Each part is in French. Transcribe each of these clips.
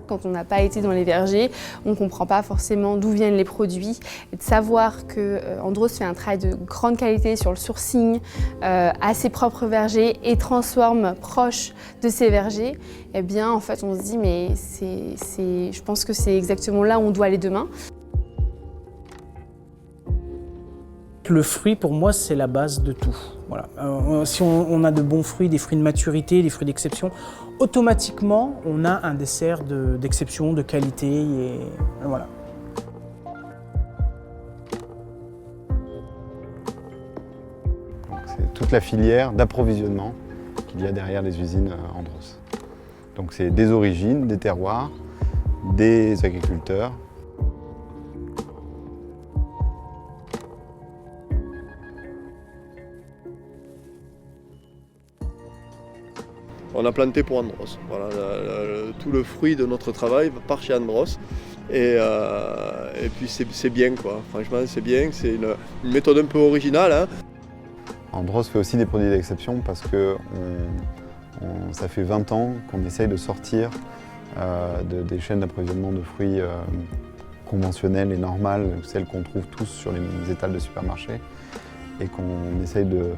Quand on n'a pas été dans les vergers, on ne comprend pas forcément d'où viennent les produits. Et de savoir que Andros fait un travail de grande qualité sur le sourcing à ses propres vergers et transforme proche de ses vergers, eh bien en fait on se dit mais je pense que c'est exactement là où on doit aller demain. Le fruit, pour moi, c'est la base de tout. Voilà. Si on a de bons fruits, des fruits de maturité, des fruits d'exception, automatiquement, on a un dessert d'exception, de qualité. Et voilà. C'est toute la filière d'approvisionnement qu'il y a derrière les usines Andros. Donc c'est des origines, des terroirs, des agriculteurs. On a planté pour Andros. Voilà, tout le fruit de notre travail part chez Andros. Et puis c'est bien quoi. Franchement c'est bien, c'est une méthode un peu originale. Hein. Andros fait aussi des produits d'exception parce que ça fait 20 ans qu'on essaye de sortir des chaînes d'approvisionnement de fruits conventionnelles et normales, celles qu'on trouve tous sur les étals de supermarché, et qu'on essaye de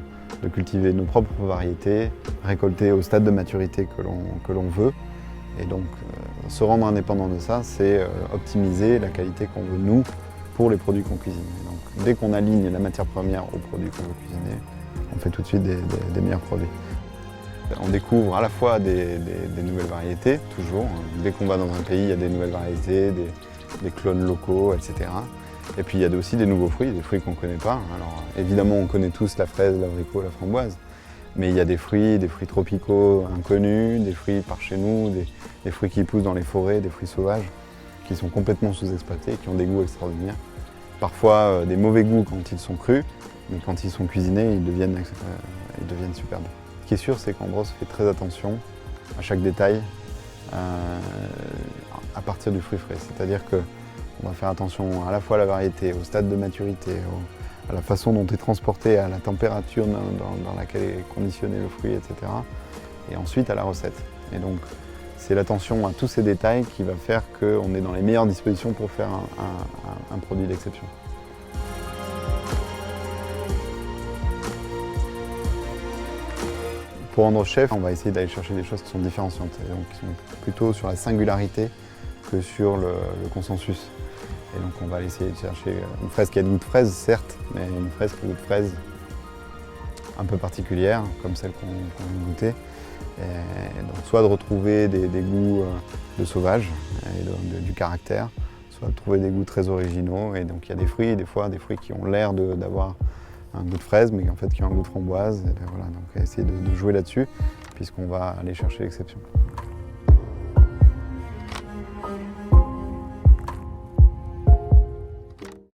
cultiver nos propres variétés, récolter au stade de maturité que l'on veut. Et donc, se rendre indépendant de ça, c'est optimiser la qualité qu'on veut, nous, pour les produits qu'on cuisine. Et donc, dès qu'on aligne la matière première aux produits qu'on veut cuisiner, on fait tout de suite des meilleurs produits. On découvre à la fois des nouvelles variétés, toujours. Dès qu'on va dans un pays, il y a des nouvelles variétés, des clones locaux, etc. Et puis il y a aussi des nouveaux fruits, des fruits qu'on ne connaît pas. Alors évidemment on connaît tous la fraise, l'abricot, la framboise, mais il y a des fruits tropicaux inconnus, des fruits par chez nous, des fruits qui poussent dans les forêts, des fruits sauvages, qui sont complètement sous-exploités, qui ont des goûts extraordinaires. Parfois des mauvais goûts quand ils sont crus, mais quand ils sont cuisinés, ils deviennent superbes. Ce qui est sûr, c'est qu'Andros fait très attention à chaque détail à partir du fruit frais. C'est-à-dire que on va faire attention à la fois à la variété, au stade de maturité, à la façon dont est transporté, à la température dans laquelle est conditionné le fruit, etc. Et ensuite à la recette. Et donc c'est l'attention à tous ces détails qui va faire qu'on est dans les meilleures dispositions pour faire un produit d'exception. Pour Andros Chef, on va essayer d'aller chercher des choses qui sont différenciantes, et donc qui sont plutôt sur la singularité que sur le consensus. Et donc on va essayer de chercher une fraise qui a le goût de fraise, certes, mais une fraise qui a le goût de fraise un peu particulière, comme celle qu'on a goûtée. Et donc soit de retrouver des goûts de sauvage et du caractère, soit de trouver des goûts très originaux. Et donc il y a des fruits, des fois des fruits qui ont l'air d'avoir un goût de fraise, mais en fait qui ont un goût de framboise. Et voilà, donc essayer de jouer là-dessus, puisqu'on va aller chercher l'exception.